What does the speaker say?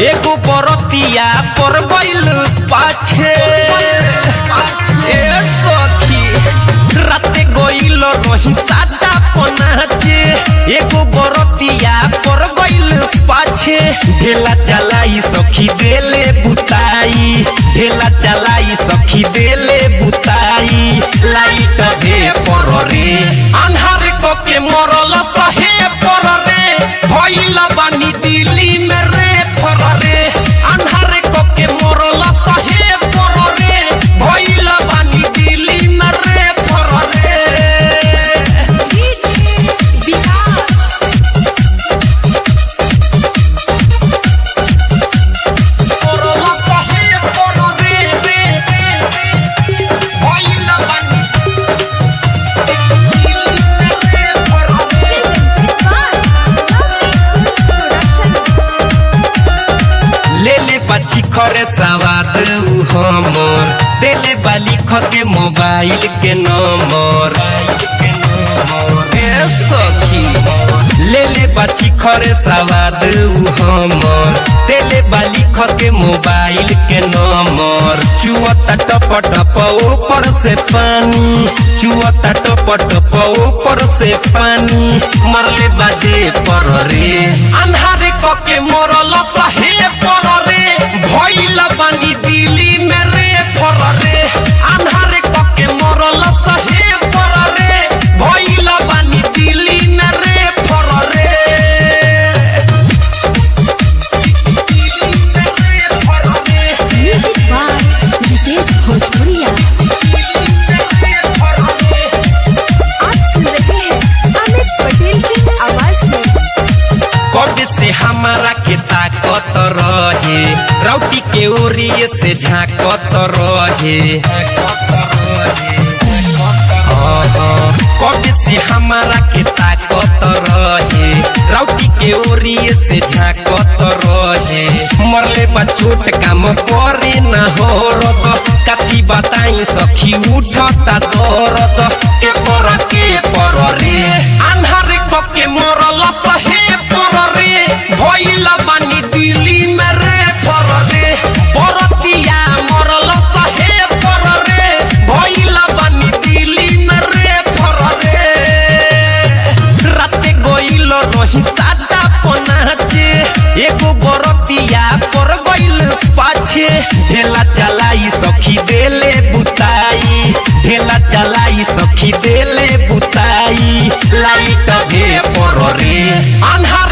एगो बरतिया पर गइल पाछे ए सखी राते गइल रही सादा पनाचे एगो बरतिया पर गइल पाछे ढेला चलाई सखी देले बुताई ढेला चलाई सखी देले बुताई लाइट दे पर रे अन्हार को के मरल सहे पर रे भइल बानी दिल्ली में रे पर रे अन्हार को के मरल सहे पर रे भइल बानी दिल्ली में रे पर रे पची खरे सवाद हमर देले बाली खके मोबाइल के नंबर सखी लेले बाची खरे सवाद हमर देले बाली खके मोबाइल के नंबर चुअता टप टप ऊपर से पानी चुअता टप टप ऊपर से पानी मरले बाजे पर रे अन्हारे कके मरल सहे पर रे भइल बानी दिल्ली में रे पर रे अन्हारे कके मरल सहे पर रे भइल बानी दिल्ली में रे पर रे दिल्ली में रे पर रे म्यूजिक बाय रितेश भोजपुरिया। आप सुन रहे हैं अमित पटेल की आवाज में। कब से हमारा के ताकत रहे रौटी के ओरिए से झाकत रहे कब से हमारा के ताकत रहे रौटी के ओरिए से झाकत रहे मरले बा छोट काम करे न हो रत कथी बताई सखी उठता दरद के पर रे अन्हार कके मरल सहे पर रे भइल बानी दिल्ली में रे पर रे बरतिया मरल सहे पर रे भइल बानी दिल्ली में रे पर रे राते गइल रही सादा पनाचे एगो बरतिया पर गइल पाछे ढेला चलाई सखी देले बुताई ढेला चलाई सखी देले बुताई लाइट दे पर रे अन्हार